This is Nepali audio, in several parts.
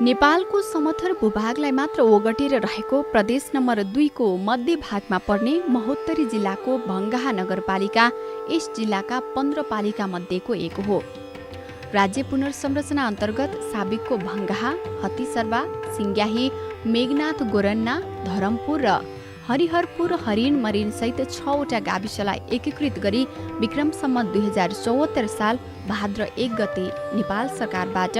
नेपालको समथर भूभागलाई मात्र ओगटेर रहेको प्रदेश नम्बर 2 को मध्य भागमा पर्ने महोत्तरी जिल्लाको भङ्गाहा नगरपालिका यस जिल्लाका 15 पालिका मध्येको एक हो। राज्य पुनर्संरचना अन्तर्गत साबिकको भङ्गाहा, हतिसर्वा, सिङ्ग्याही, मेघनाथ गोरन्ना, धरमपुर र हरिहरपुर हरिण मरिन सहित 6वटा गाविसलाई एकीकृत गरी विक्रम सम्वत 2074 साल भाद्र 1 गते नेपाल सरकारबाट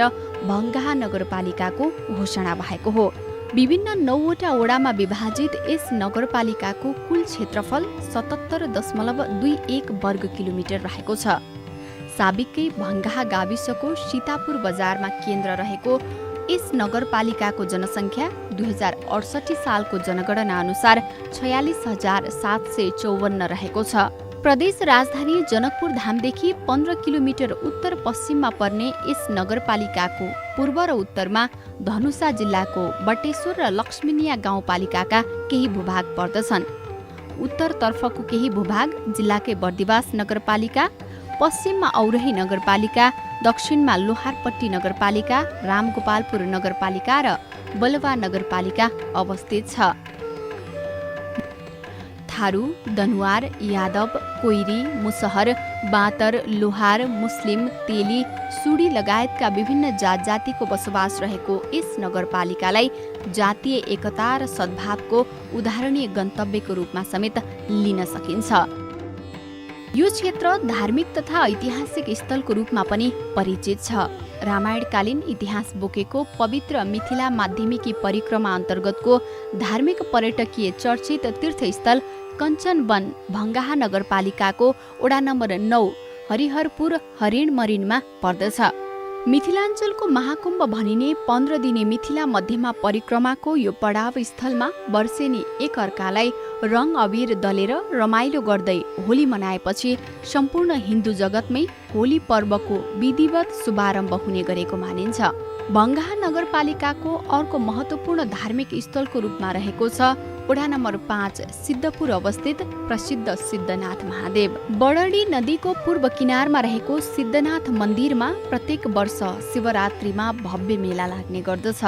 भङ्गाहा नगरपालिकाको घोषणा भएको हो। विभिन्न 9वटा वडामा विभाजित यस नगरपालिकाको कुल क्षेत्रफल 77.21 वर्ग किलोमिटर रहेको छ। साबिकै भङ्गाहा गाविसको सीतापुर बजारमा केन्द्र रहेको यस नगरपालिकाको जनसङ्ख्या 2068 सालको जनगणना अनुसार 46,754 रहेको छ। प्रदेश राजधानी जनकपुर धामदेखि 15 किलोमिटर उत्तर पश्चिममा पर्ने यस नगरपालिकाको पूर्व र उत्तरमा धनुषा जिल्लाको बटेश्वर र लक्ष्मीनिया गाउँपालिकाका केही भूभाग पर्दछन्। उत्तरतर्फको केही भूभाग जिल्लाकै बर्दिवास नगरपालिका, पश्चिममा औरही नगरपालिका, दक्षिणमा लोहारपट्टी नगरपालिका, रामगोपालपुर नगरपालिका र बलवा नगरपालिका अवस्थित छ। थारू, दनुवार, यादव, कोइरी, मुसहर, बाँतर, लोहार, मुस्लिम, तेली, सुडी लगायतका विभिन्न जात जातिको बसोबास रहेको यस नगरपालिकालाई जातीय एकता र सद्भावको उदाहरणीय गन्तव्यको रूपमा समेत लिन सकिन्छ। यो क्षेत्र धार्मिक तथा ऐतिहासिक स्थलको रूपमा पनि परिचित छ। रामायणकालीन इतिहास बोकेको पवित्र मिथिला माध्यमिकी परिक्रमा अन्तर्गतको धार्मिक पर्यटकीय चर्चित तीर्थस्थल कञ्चनवन भङ्गाहा नगरपालिकाको वडा नम्बर 9 हरिहरपुर हरिण मरिनमा पर्दछ। मिथिलाञ्चलको महाकुम्भ भनिने 15 दिने मिथिला मध्यमा परिक्रमाको यो पडाव स्थलमा वर्षेनी एक अर्कालाई रङ अबिर दलेर रमाइलो गर्दै होली मनाएपछि सम्पूर्ण हिन्दू जगतमै होली पर्वको विधिवत शुभारम्भ हुने गरेको मानिन्छ। भङ्गाहा नगरपालिकाको अर्को महत्त्वपूर्ण धार्मिक स्थलको रूपमा रहेको छ वडा नम्बर 5 सिद्धपुर अवस्थित प्रसिद्ध सिद्धनाथ महादेव। बडडी नदीको पूर्व किनारमा रहेको सिद्धनाथ मन्दिरमा प्रत्येक वर्ष शिवरात्रिमा भव्य मेला लाग्ने गर्दछ।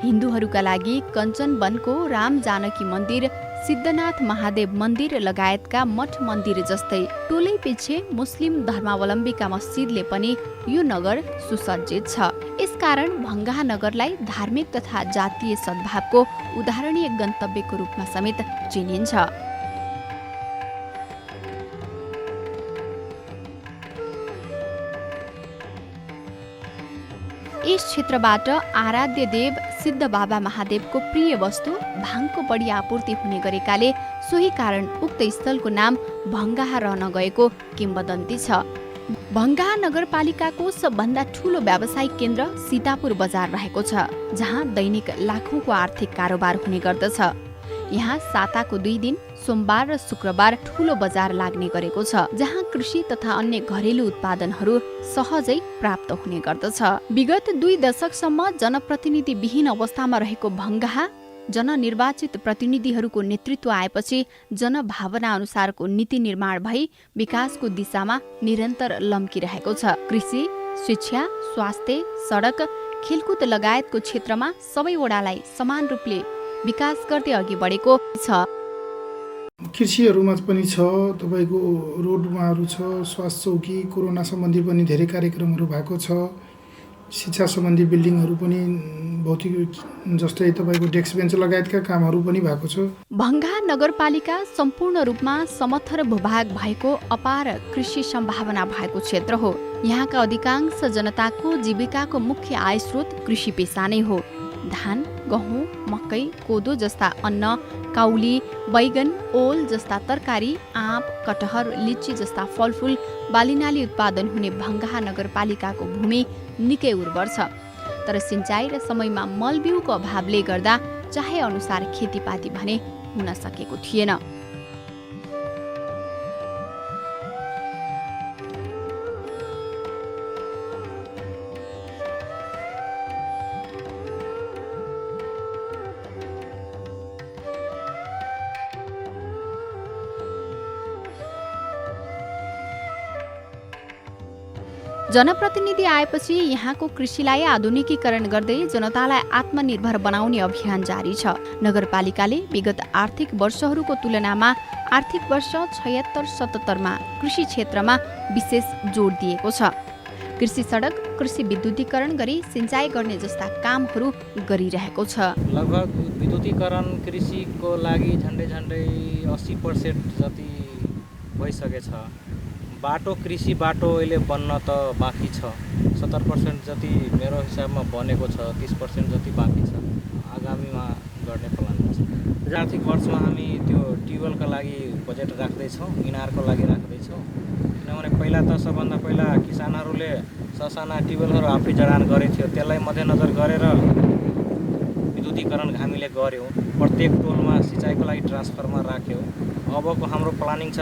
हिन्दूहरूका लागि कञ्चनवनको राम जानकी मन्दिर, सिद्धनाथ महादेव मन्दिर लगायतका मठ मन्दिर जस्तै टोलै पछि मुस्लिम धर्मावलम्बीका मस्जिदले पनि यो नगर सुसज्जित छ। यसकारण भङ्गाहा नगरलाई धार्मिक तथा जातीय सद्भावको उदाहरणीय गन्तव्यको रूपमा समेत चिनिन्छ। यस क्षेत्रबाट आराध्य देव सिद्ध बाबा महादेवको प्रिय वस्तु भाङको बढी आपूर्ति हुने गरेकाले सोही कारण उक्त स्थलको नाम भङ्गाहा रहन गएको किम्वदन्ती छ। भङ्गाहा नगरपालिकाको सबभन्दा ठूलो व्यावसायिक केन्द्र सीतापुर बजार रहेको छ, जहाँ दैनिक लाखौंको आर्थिक कारोबार हुने गर्दछ। यहाँ साताको 2 दिन सोमबार र शुक्रबार ठूलो बजार लाग्ने गरेको छ, जहाँ कृषि तथा अन्य घरेलु उत्पादनहरू सहजै प्राप्त हुने गर्दछ। विगत 2 दशकसम्म जनप्रतिनिधि विहीन अवस्थामा रहेको भङ्गाहा जननिर्वाचित प्रतिनिधिहरूको नेतृत्व आएपछि जनभावना अनुसारको नीति निर्माण भई विकासको दिशामा निरन्तर लम्किरहेको छ। कृषि, शिक्षा, स्वास्थ्य, सडक, खेलकुद लगायतको क्षेत्रमा सबै वडालाई समान रूपले विकास गर्दै अघि बढेको छ। कृषिहरूमा पनि छ, तपाईँको रोडमाहरू छ, स्वास्थ्य चौकी, कोरोना सम्बन्धी पनि धेरै कार्यक्रमहरू भएको छ। शिक्षा सम्बन्धी बिल्डिङहरू पनि भौतिक जस्तै तपाईँको डेस्क बेन्च लगायतका कामहरू पनि भएको छ। भङ्गाहा नगरपालिका सम्पूर्ण रूपमा समथर भूभाग भएको अपार कृषि सम्भावना भएको क्षेत्र हो। यहाँका अधिकांश जनताको जीविकाको मुख्य आय स्रोत कृषि पेसा नै हो। धान, गहुँ, मकै, कोदो जस्ता अन्न, काउली, बैगन, ओल जस्ता तरकारी, आँप, कटहर, लिची जस्ता फलफूल, बालीनाली उत्पादन हुने भङ्गाहा नगरपालिकाको भूमि निकै उर्वर छ। तर सिंचाई र समयमा मलबिउको अभावले गर्दा चाहे अनुसार खेतीपाती भने हुन सकेको थिएन। जनप्रतिनिधि आएपछि यहाँको कृषिलाई आधुनिकीकरण गर्दै जनतालाई आत्मनिर्भर बनाउने अभियान जारी छ। नगरपालिकाले विगत आर्थिक वर्षहरूको तुलनामा आर्थिक वर्ष 76-77मा कृषि क्षेत्रमा विशेष जोड दिएको छ। कृषि सडक, कृषि विद्युतीकरण गरी सिंचाइ गर्ने जस्ता कामहरू गरिरहेको छ। लगभग विद्युतीकरण कृषिको लागि झन्डै 80% जति भइसकेछ। बाटो, कृषि बाटो अहिले बन्न त बाँकी छ। 70% जति मेरो हिसाबमा बनेको छ, 30% जति बाँकी छ। आगामीमा गर्ने प्लान छ। आर्थिक वर्षमा हामी त्यो ट्युबवेलका लागि बजेट राख्दैछौँ, इनारको लागि राख्दैछौँ। किनभने पहिला त सबभन्दा पहिला किसानहरूले ससाना ट्युबवेलहरू आफै जडान गरेथ्यो। त्यसलाई मध्यनजर गरेर विद्युतीकरण हामीले गऱ्यौँ। प्रत्येक टोलमा सिँचाइको लागि ट्रान्सफर्मर राख्यौँ। अबको हाम्रो प्लानिङ छ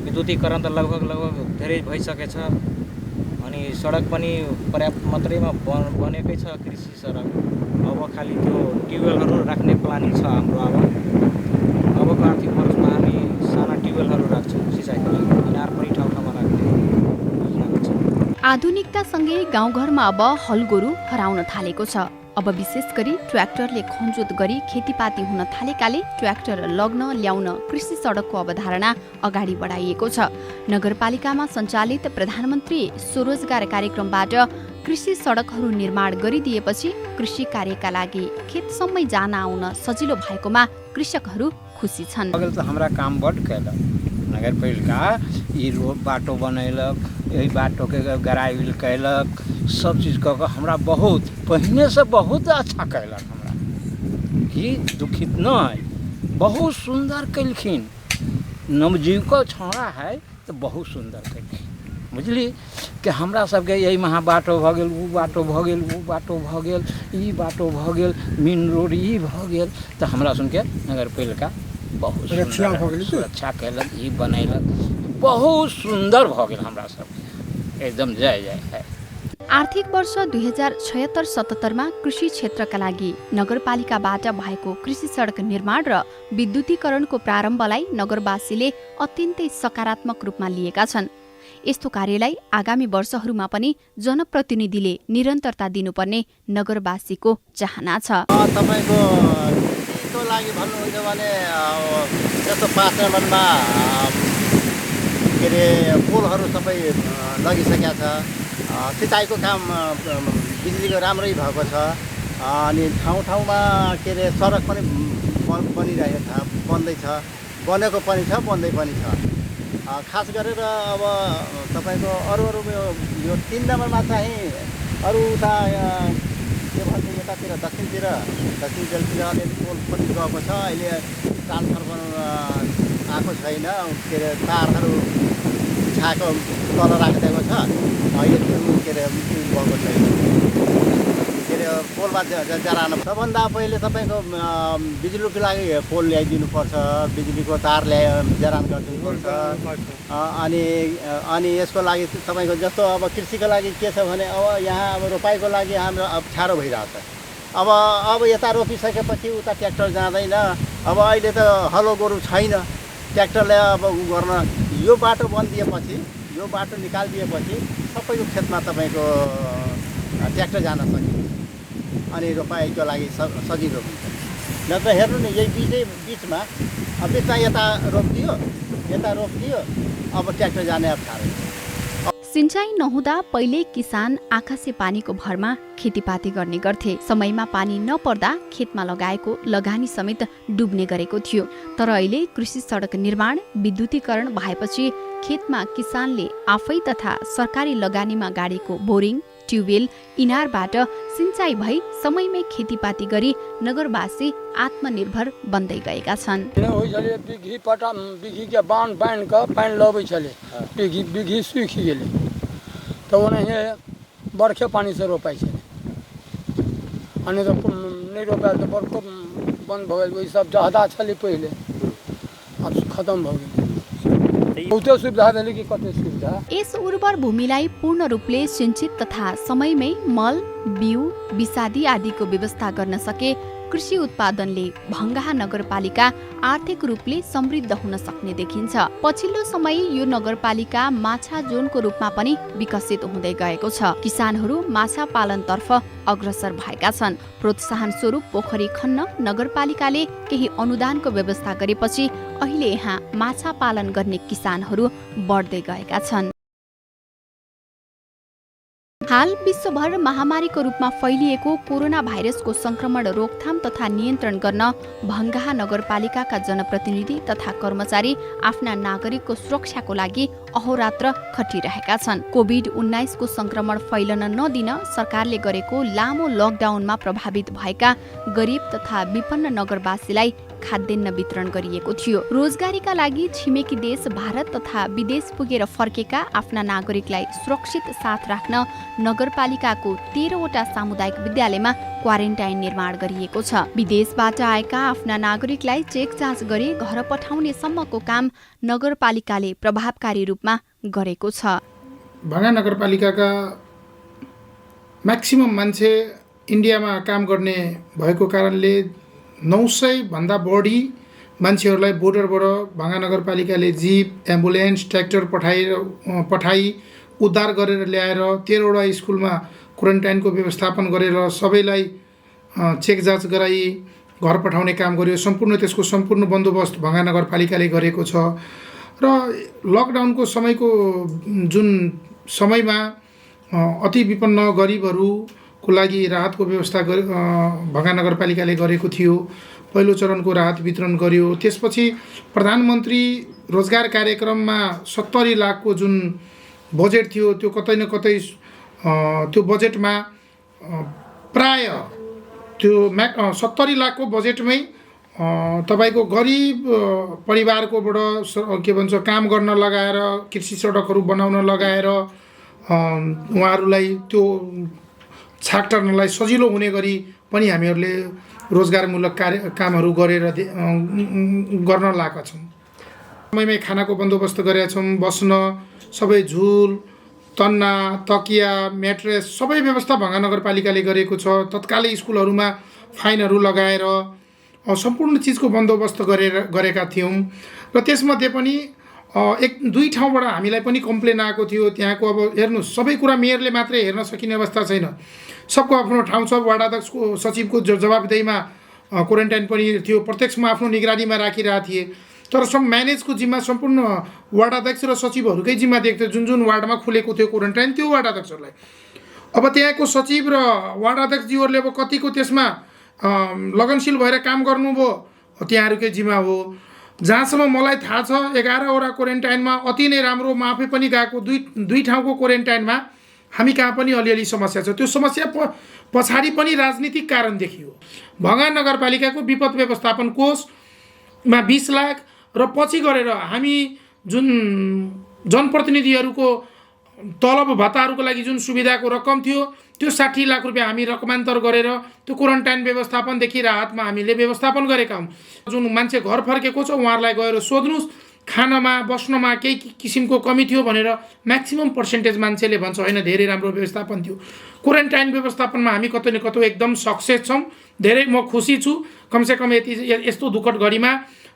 विद्युतीकरण त लगभग धेरै भइसकेछ। अनि सडक पनि पर्याप्त मात्रमा बनेकै छ, कृषि सडक। अब खालि त्यो ट्युबवेलहरू राख्ने प्लानिङ छ हाम्रो। अबको आर्थिक वर्षमा हामी साना ट्युबवेलहरू राख्छौँ सिँचाइको लागि। इनार पनि ठाउँमा राख्ने योजना छ। आधुनिकतासँगै गाउँघरमा अब हलगोरु हराउन थालेको छ। अब विशेष गरी ट्र्याक्टरले खनजोत गरी खेतीपाती हुन थालेकाले ट्र्याक्टर लग्न ल्याउन कृषि सडकको अवधारणा अगाडि बढाइएको छ। नगरपालिकामा सञ्चालित प्रधानमन्त्री स्वरोजगार कार्यक्रमबाट कृषि सडकहरू निर्माण गरिदिएपछि कृषि कार्यका लागि खेतसम्मै जान आउन सजिलो भएकोमा कृषकहरू खुसी छन्। अगल त हाम्रा काम बड कैलक। नगरपालिका ई रोड बाटो बनैलक, यही बाटो के गराइल कैलक, सब चीज कऽ के हमरा बहुत पहिने से बहुत अच्छा कैलक। हमरा कि दुखित नहीं, बहुत सुंदर कैलखिन। नवजीविका छौड़ा है तो बहुत सुंदर कैलखिन, बुझली कि हमरा सबके यही महा बाटो भऽ गेल, उ बाटो भऽ गेल, उ बाटो भऽ गेल, ई बाटो भऽ गेल, मेन रोड ई भऽ गेल। तो हमरा सुनके नगरपालिका बहुत सुरक्षा कैलक, ई बनैलक, बहुत सुंदर भऽ गेल। हमरा सब एकदम जय जय है। आर्थिक वर्ष 2076-77मा कृषि क्षेत्रका लागि नगरपालिकाबाट भएको कृषि सडक निर्माण र विद्युतीकरणको प्रारम्भलाई नगरवासीले अत्यन्तै सकारात्मक रूपमा लिएका छन्। यस्तो कार्यलाई आगामी वर्षहरूमा पनि जनप्रतिनिधिले निरन्तरता दिनुपर्ने नगरवासीको चाहना छ। तपाईको कृषिको लागि भन्नुहुन्छ भने जस्तो 5 नम्बरमा के अरे पोलहरू सबै लगिसकेका छ। सिँचाइको काम बिजुलीको राम्रै भएको छ। अनि ठाउँमा के अरे सडक पनि बनिरहेको छ, बन्दैछ, बनेको पनि छ, बन्दै पनि छ। खास गरेर अब तपाईँको अरू यो 3 नम्बरमा चाहिँ अरू उता के भन्छ यतातिर दक्षिणतिर अलिअलि पोल पनि गएको छ। अहिले ट्रान्सफर्मर आएको छैन, के अरे तारहरू छाको तल राखिदिएको छ। अहिले त्यो के अरे भएको छैन, के अरे पोलमा जरान। सबभन्दा पहिले तपाईँको बिजुलीको लागि पोल ल्याइदिनुपर्छ, बिजुलीको तार जरान गरिदिनुपर्छ। अनि यसको लागि तपाईँको जस्तो अब कृषिको लागि के छ भने अब यहाँ अब रोपाइको लागि हाम्रो अप्ठ्यारो भइरहेको छ। अब यता रोपिसकेपछि उता ट्र्याक्टर जाँदैन। अब अहिले त हलो गोरु छैन, ट्र्याक्टरले अब उ गर्न यो बाटो बनिदिएपछि, यो बाटो निकालिदिएपछि सबैको खेतमा तपाईँको ट्र्याक्टर जान सकिन्छ। अनि रोपाइको लागि सजिलो हुन्छ। नत्र हेर्नु न यही बिचमा यता रोपिदियो, अब ट्र्याक्टर जाने अप्ठ्यारो। सिंचाइ नहुँदा पहिले किसान आकाशे पानीको भरमा खेतीपाती गर्ने गर्थे। समयमा पानी नपर्दा खेतमा लगाएको लगानी समेत डुब्ने गरेको थियो। तर अहिले कृषि सडक निर्माण, विद्युतीकरण भएपछि खेतमा किसानले आफै तथा सरकारी लगानीमा गाडेको बोरिङ, ट्युबवेल, इनारबाट सिंचाइ भई समयमै खेतीपाती गरी नगरवासी आत्मनिर्भर बन्दै गएका छन्। बिघी के बांध बांध के पानी लबै छले, बिघी सूखि गेलै तो ओनाहे बरखे पानी से रोपाइ छले। अनि तो नहीं रोपायल तो बरखो बंद भ गेल। वही सब जहदा छले पहिले, अब खत्म भ गेल। बहुते सुविधा भेलै कि कते सुविधा। यस उर्वर भूमिलाई पूर्ण रूपले सिंचित तथा समयमै मल, बिउ, विषादी आदिको व्यवस्था गर्न सके कृषि उत्पादनले भङ्गाहा नगरपालिका आर्थिक रूपले समृद्ध हुन सक्ने देखिन्छ। पछिल्लो समय यो नगरपालिका माछा जोनको रूपमा पनि विकसित हुँदै गएको छ। किसानहरू माछा पालनतर्फ अग्रसर भएका छन्। प्रोत्साहन स्वरूप पोखरी खन्न नगरपालिकाले केही अनुदानको व्यवस्था गरेपछि अहिले यहाँ माछा पालन गर्ने किसानहरू बढ्दै गएका छन्। हाल विश्वभर महामारीको रूपमा फैलिएको कोरोना भाइरसको संक्रमण रोकथाम तथा नियन्त्रण गर्न भङ्गाहा नगरपालिकाका जनप्रतिनिधि तथा कर्मचारी आफ्ना नागरिकको सुरक्षाको लागि अहोरात्र खटिरहेका छन्। कोभिड-19 को संक्रमण फैलन नदिन सरकारले गरेको लामो लकडाउनमा प्रभावित भएका गरिब तथा विपन्न नगरवासीलाई खाद्यान्न वितरण गरिएको थियो। रोजगारीका लागि छिमेकी देश भारत तथा विदेश पुगेर फर्केका आफ्ना नागरिकलाई सुरक्षित साथ राख्न नगरपालिकाको 13वटा सामुदायिक विद्यालयमा क्वारेन्टाइन निर्माण गरिएको छ। विदेशबाट आएका आफ्ना नागरिकलाई चेक जाँच गरी घर पठाउने सम्मको काम नगरपालिकाले प्रभावकारी रूपमा गरेको छ। भङ्गाहा नगरपालिकाका म्याक्सिमम मान्छे इन्डियामा काम गर्ने भएको कारणले 900 भन्दा बढी मान्छेहरूलाई बोर्डरबाट भङ्गाहा नगरपालिकाले जीप, एम्बुलेन्स, ट्र्याक्टर पठाई उद्धार गरेर ल्याएर 13वटा स्कुलमा क्वारेन्टाइनको व्यवस्थापन गरेर सबैलाई चेक जाँच गराई घर पठाउने काम गर्यो। त्यसको सम्पूर्ण बन्दोबस्त भङ्गाहा नगरपालिकाले गरेको छ र लकडाउनको समयको जुन समयमा अति विपन्न गरिबहरूको लागि राहतको व्यवस्था भङ्गाहा नगरपालिकाले गरेको थियो। पहिलो चरणको राहत वितरण गर्यो। त्यसपछि प्रधानमन्त्री रोजगार कार्यक्रममा 70 लाखको जुन बजेट थियो त्यो कतै न कतै त्यो बजेटमा प्राय त्यो 70 लाखको बजेटमै तपाईको गरिब परिवारकोबाट के भन्छ काम गर्न लगाएर कृषि सडकहरू बनाउन लगाएर उहाँहरूलाई त्यो छाक टार्नलाई सजिलो हुने गरी पनि हामीहरूले रोजगारमूलक कामहरू गरेर गर्न लागेका छौँ। समयमै खानाको बन्दोबस्त गरेका छौँ। बस्न सबै झुल, तन्ना, तकिया, म्याट्रेस सबै व्यवस्था भङ्गाहा नगरपालिकाले गरेको छ। तत्कालै स्कुलहरूमा फाइनहरू लगाएर सम्पूर्ण चिजको बन्दोबस्त गरेका थियौँ र त्यसमध्ये पनि 1-2 ठाउँबाट हामीलाई पनि कम्प्लेन आएको थियो। त्यहाँको अब हेर्नुहोस् सबै कुरा मेयरले मात्रै हेर्न सकिने अवस्था छैन। सबको आफ्नो ठाउँ छ। वार्ड अध्यक्षको सचिवको जवाबदेहीमा क्वारेन्टाइन पनि थियो। प्रत्यक्षमा आफ्नो निगरानीमा राखिरहेका थिए। तर सब म्यानेजको जिम्मा सम्पूर्ण वार्ड अध्यक्ष र सचिवहरूकै जिम्मा दिएको थियो। जुन वार्डमा खुलेको थियो क्वारेन्टाइन त्यो वार्ड अध्यक्षहरूलाई। अब त्यहाँको सचिव र वार्ड अध्यक्षज्यूहरूले अब कतिको त्यसमा लगनशील भएर काम गर्नुभयो त्यहाँहरूकै जिम्मा हो। जहाँसम्म मलाई थाहा छ 11वटा क्वारेन्टाइनमा अति नै राम्रो म आफै पनि गएको 2 ठाउँको क्वारेन्टाइनमा हामी कहाँ पनि अलिअलि समस्या छ। त्यो समस्या पछाडि पनि राजनीतिक कारण देखियो। भङ्गाहा नगरपालिकाको विपद व्यवस्थापन कोषमा 20 लाख र पछि गरेर हामी जुन जनप्रतिनिधिहरूको तलब भत्ताहरूको लागि जुन सुविधाको रकम थियो त्यो 60 लाख रुपियाँ हामी रकमान्तर गरेर त्यो क्वारेन्टाइन व्यवस्थापनदेखि राहतमा हामीले व्यवस्थापन गरेका हौँ। जुन मान्छे घर फर्केको छ उहाँहरूलाई गएर सोध्नुहोस् खानामा बस्नमा केही किसिमको कमी थियो भनेर म्याक्सिमम पर्सेन्टेज मान्छेले भन्छ होइन धेरै राम्रो व्यवस्थापन थियो। क्वारेन्टाइन व्यवस्थापनमा हामी कतै न कतै एकदम सक्सेस छौँ। धेरै म खुसी छु। कमसेकम यस्तो दुःखद घडीमा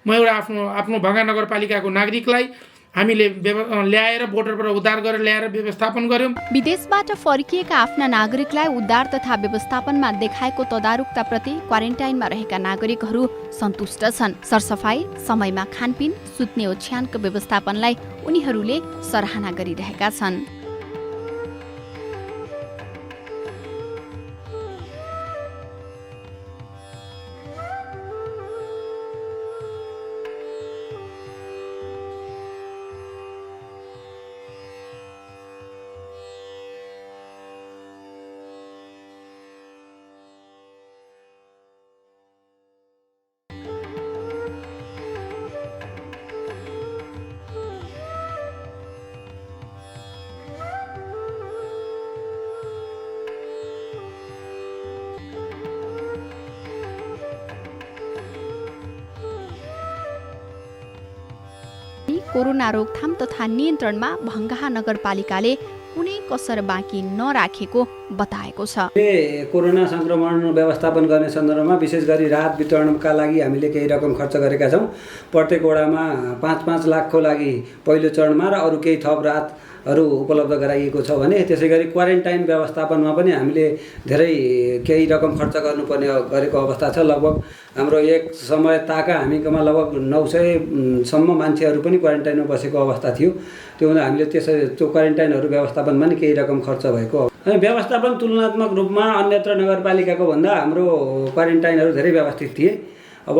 म एउटा आफ्नो भङ्गाहा नगरपालिकाको नागरिकलाई हामीले ल्याएर बोर्डरबाट उद्धार गरेर ल्याएर व्यवस्थापन गर्यौँ। विदेशबाट फर्किएका आफ्ना नागरिकलाई उद्धार तथा व्यवस्थापनमा देखाएको तदारुकताप्रति क्वारेन्टाइनमा रहेका नागरिकहरू सन्तुष्ट छन्। सरसफाई, समयमा खानपिन, सुत्ने ओछ्यानको व्यवस्थापनलाई उनीहरूले सराहना गरिरहेका छन्। कोरोना रोकथाम तथा नियन्त्रणमा भङ्गाहा नगरपालिकाले कुनै कसर बाँकी नराखेको बताएको छ। कोरोना संक्रमण व्यवस्थापन गर्ने सन्दर्भमा विशेष गरी राहत वितरणका लागि हामीले केही रकम खर्च गरेका छौँ। प्रत्येक वडामा 5-5 लाखको लागि पहिलो चरणमा र अरू केही थप राहतहरू उपलब्ध गराइएको छ भने त्यसै गरी क्वारेन्टाइन व्यवस्थापनमा पनि हामीले धेरै केही रकम खर्च गर्नुपर्ने गरेको अवस्था छ। लगभग हाम्रो एक समय ताका हामीकोमा लगभग 900 सम्म मान्छेहरू पनि क्वारेन्टाइनमा बसेको अवस्था थियो। त्यो हुँदा हामीले त्यो क्वारेन्टाइनहरू व्यवस्थापनमा पनि केही रकम खर्च भएको। अनि व्यवस्थापन तुलनात्मक रूपमा अन्यत्र नगरपालिकाको भन्दा हाम्रो क्वारेन्टाइनहरू धेरै व्यवस्थित थिए। अब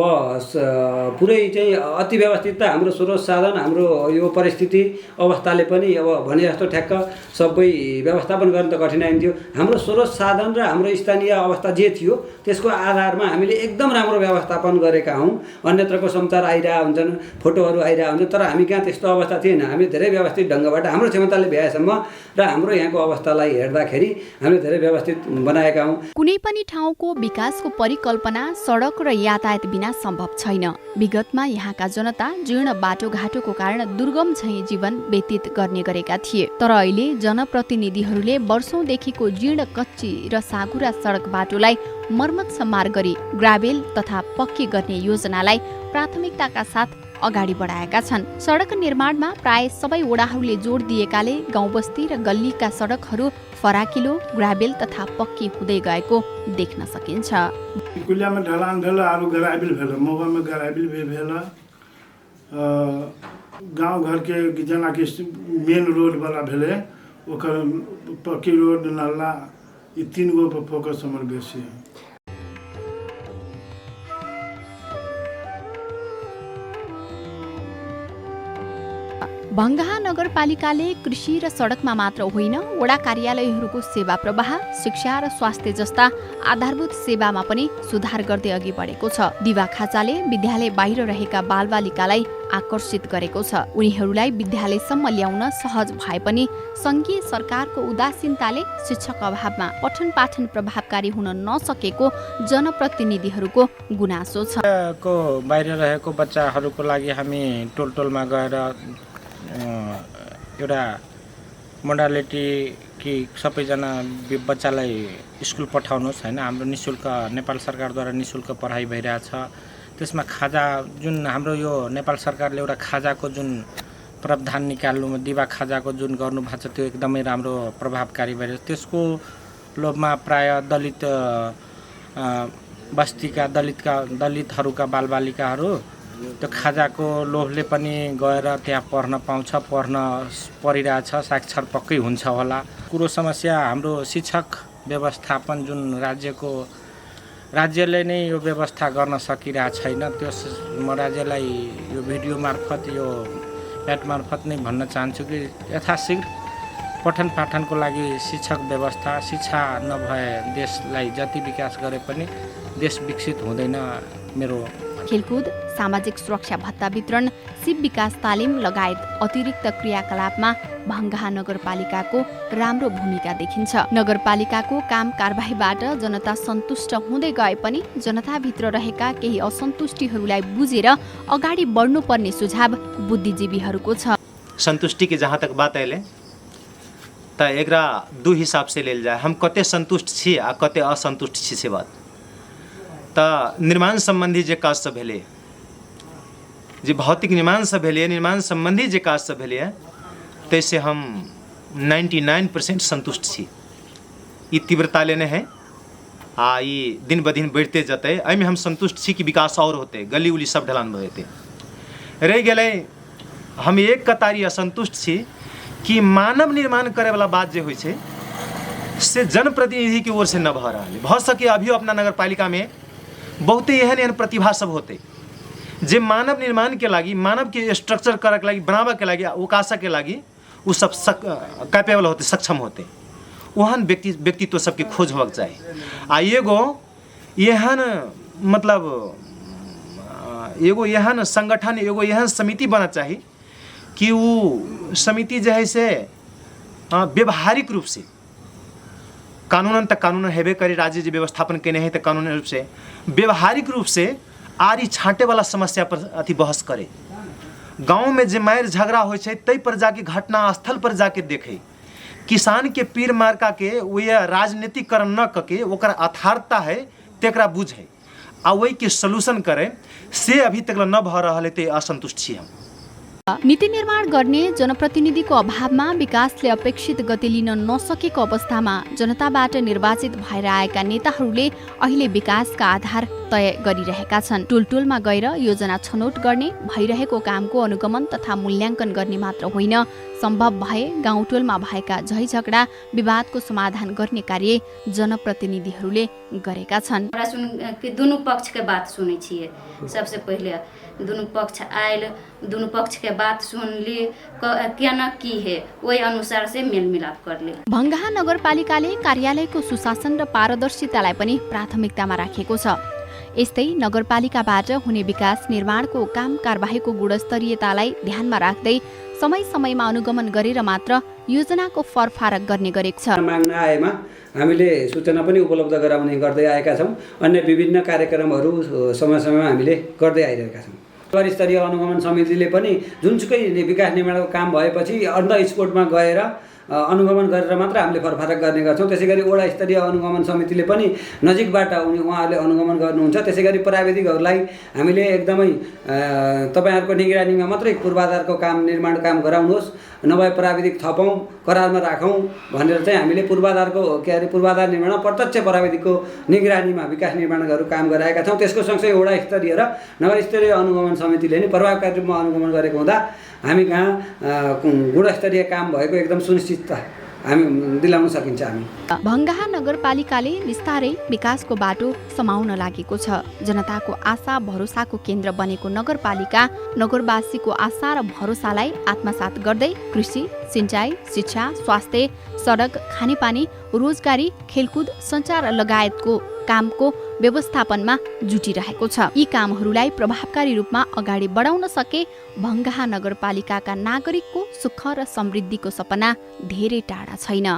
पुरै चाहिँ अति व्यवस्थित त हाम्रो स्रोत साधन हाम्रो यो परिस्थिति अवस्थाले पनि अब भने जस्तो ठ्याक्क सबै व्यवस्थापन गर्न त कठिनाइ थियो। हाम्रो स्रोत साधन र हाम्रो स्थानीय अवस्था जे थियो त्यसको आधारमा हामीले एकदम राम्रो व्यवस्थापन गरेका हौँ। अन्यत्रको समाचार आइरहेका हुन्छन्, फोटोहरू आइरहेका हुन्छन्, तर हामी कहाँ त्यस्तो अवस्था थिएन। हामी धेरै व्यवस्थित ढङ्गबाट हाम्रो क्षमताले भ्याएसम्म र हाम्रो यहाँको अवस्थालाई हेर्दाखेरि हामीले धेरै व्यवस्थित बनाएका हौँ। कुनै पनि ठाउँको विकासको परिकल्पना सडक र यातायात बिना सम्भव छैन। विगतमा यहाँका जनता जीर्ण बाटोघाटोको कारण दुर्गम झैं जीवन व्यतीत गर्ने गरेका थिए। तर अहिले जनप्रतिनिधिहरूले वर्षौंदेखिको जीर्ण कच्ची र साँघुरा सडक बाटोलाई मर्मत सम्मार गरी ग्राभेल तथा पक्की गर्ने योजनालाई प्राथमिकताका साथ अगाडि बढाएका छन्। सडक निर्माणमा प्राय सबै वडाहरूले जोड दिएकाले गाउँ बस्ती र गल्लीका सडकहरू फराकिलो, ग्राभेल तथा पक्की हुँदै गएको देख्न सकिन्छ। कुलियामा ढलान भेल, आरु ग्राभेल भेल, महुआमा ग्राभेल भी भेल। गाँव घर के जना के मेन रोड वाला भेले ओकर पक्की रोड, नाला, ये 3 गो पर फोकस हमर बेसी है। भङ्गाहा नगरपालिकाले कृषि र सडकमा मात्र होइन, वडा कार्यालयहरूको सेवा प्रवाह, शिक्षा र स्वास्थ्य जस्ता आधारभूत सेवामा पनि सुधार गर्दै अघि बढेको छ। दिवा खाँचाले विद्यालय बाहिर रहेका बालबालिकालाई आकर्षित गरेको छ। उनीहरूलाई विद्यालयसम्म ल्याउन सहज भए पनि सङ्घीय सरकारको उदासीनताले शिक्षक अभावमा पठन पाठन प्रभावकारी हुन नसकेको जनप्रतिनिधिहरूको गुनासो छ। बाहिर रहेको बच्चाहरूको लागि हामी टोल टोलमा गएर एउटा मोडालिटी कि सबैजना बच्चालाई स्कुल पठाउनुहोस् होइन। हाम्रो निःशुल्क नेपाल सरकारद्वारा निःशुल्क पढाइ भइरहेछ। त्यसमा खाजा जुन हाम्रो यो नेपाल सरकारले एउटा खाजाको जुन प्रावधान निकाल्नु, दिवा खाजाको जुन गर्नुभएको छ त्यो एकदमै राम्रो प्रभावकारी भइरहेछ। त्यसको लोभमा प्राय दलित बस्तीका दलितहरूका बालबालिकाहरू त्यो खाजाको लोभले पनि गएर त्यहाँ पढ्न पाउँछ, पढिरहेछ, साक्षर पक्कै हुन्छ होला। कुरो समस्या हाम्रो शिक्षक व्यवस्थापन जुन राज्यले नै यो व्यवस्था गर्न सकिरहेको छैन। त्यस म राज्यलाई यो भिडियो मार्फत, यो प्याट मार्फत नै भन्न चाहन्छु कि यथाशीघ्र पठन पाठनको लागि शिक्षक व्यवस्था, शिक्षा नभए देशलाई जति विकास गरे पनि देश विकसित हुँदैन। मेरो खेलकुद, सामाजिक सुरक्षा भत्ता वितरण, सिप विकास तालिम लगायत अतिरिक्त क्रियाकलापमा भङ्गाहा नगरपालिकाको राम्रो भूमिका देखिन्छ। नगरपालिकाको काम कारबाहीबाट जनता सन्तुष्ट हुँदै गए पनि जनताभित्र रहेका केही असन्तुष्टिहरूलाई बुझेर अगाडि बढ्नुपर्ने सुझाव बुद्धिजीवीहरूको छ। संतुष्टि की जहाँ तक बात अयलै त एकरा दू हिसाब से लेल जाए। हम कते संतुष्ट छी आ कते असंतुष्ट छी से बात। त निर्माण सम्बन्धी जे काज सब भेलै, जे भौतिक निर्माण सब भेलै, निर्माण सम्बन्धी जे काज सब भेलै, तैसे हम 99% संतुष्ट छी। ई तीव्रताले नहि है आ ई दिन ब दिन बढ़ते जतै। एहिमे हम संतुष्ट छी कि विकास और होते, गली उली सब ढलान भऽ जेतै। रहि गेलै हम एक कतारी असंतुष्ट छी कि मानव निर्माण करे वाला बात जे होइ छै से जनप्रतिनिधि की ओर से न भऽ रहल है। भऽ सके अभियो अपना नगर पालिका में बहुते एहन प्रतिभा सब होते जे मानव निर्माण के लागी, मानव के स्ट्रक्चर करे के लागी, बनाबे के लागी, उकासा के लागी वो सब कैपेबल होते, सक्षम होते। ओहन व्यक्तित्व सबके खोज होबक चाही। आ एगो एहन मतलब एगो एहन संगठन, एगो एहन समिति बनना चाही कि वो समिति जो है से व्यवहारिक रूप से कानूनन तक कानून हेबे करे, राज्य जो व्यवस्थापन के नहीं तो कानूनी रूप से व्यवहारिक रूप से आरी छाँटे वाला समस्या पर अथी बहस करे। गाँव में जे मार झगड़ा हो तै पर जाके घटना स्थल पर जाके देखे, किसान के पीर मार्का के वह राजनीतिकरण न करके ओकर अथार्थता है तेकरा बुझे आ वही के सोल्यूशन करे से अभी तक न भ रहा है ते असंतुष्ट छी हम। नीति निर्माण गर्ने जनप्रतिनिधिको अभावमा विकासले अपेक्षित गति लिन नसकेको अवस्थामा जनताबाट निर्वाचित भएर आएका नेताहरूले अहिले विकासका आधार तय गरिरहेका छन्। टुलटुलमा गएर योजना छनौट गर्ने, भइरहेको कामको अनुगमन तथा मूल्याङ्कन गर्ने मात्र होइन, सम्भव भए गाउँटोलमा भएका झैझगडा विवादको समाधान गर्ने कार्य जनप्रतिनिधिहरूले गरेका छन्। दुनू पक्षके बात सुनै छियै, सबसे पहिले दुनू पक्ष आयल, दुनू पक्षके बात सुनली केना की है वही अनुसार से मेल मिलाप करले। भङ्गाहा नगरपालिकाले कार्यालयको सुशासन र पारदर्शितालाई पनि प्राथमिकतामा राखेको छ। यस्तै नगरपालिकाबाट हुने विकास निर्माणको काम कारबाहीको गुणस्तरीयतालाई ध्यानमा राख्दै समय समयमा अनुगमन गरेर मात्र योजनाको फरफारक गर्ने गरेको छ। माग्न आएमा हामीले सूचना पनि उपलब्ध गराउने गर्दै आएका छौँ। अन्य विभिन्न कार्यक्रमहरू समय समयमा हामीले गर्दै आइरहेका छौँ। स्तरीय अनुगमन समितिले पनि जुनसुकै विकास निर्माणको काम भएपछि अन द स्पोटमा गएर अनुगमन गरेर मात्र हामीले फरफारक गर्ने गर्छौँ। त्यसै गरी वडा स्तरीय अनुगमन समितिले पनि नजिकबाट उहाँहरूले अनुगमन गर्नुहुन्छ। त्यसै गरी प्राविधिकहरूलाई हामीले एकदमै तपाईँहरूको निगरानीमा मात्रै पूर्वाधारको काम निर्माण काम गराउनुहोस्, नभए प्राविधिक थपौँ, करारमा राखौँ भनेर चाहिँ हामीले पूर्वाधार निर्माण प्रत्यक्ष प्राविधिकको निगरानीमा विकास निर्माणहरू काम गराएका छौँ। त्यसको सँगसँगै वडा स्तरीय र नगर स्तरीय अनुगमन समितिले नै प्रभावकारी रूपमा अनुगमन गरेको हुँदा हामी कहाँ गुणस्तरीय काम भएको एकदम सुनिश्चितता हामी दिलाउन सकिन्छ। हामी भङ्गाहा नगरपालिकाले बिस्तारै विकासको बाटो समाउन लागेको छ। जनताको आशा भरोसाको केन्द्र बनेको नगरपालिका नगरवासीको आशा र भरोसालाई आत्मसात गर्दै कृषि, सिंचाई, शिक्षा, स्वास्थ्य, सडक, खानेपानी, रोजगारी, खेलकुद, सञ्चार लगायतको कामको व्यवस्थापनमा जुटिरहेको छ। यी कामहरूलाई प्रभावकारी रूपमा अगाडि बढाउन सके भङ्गाहा नगरपालिकाका नागरिकको सुख र समृद्धिको सपना धेरै टाढा छैन।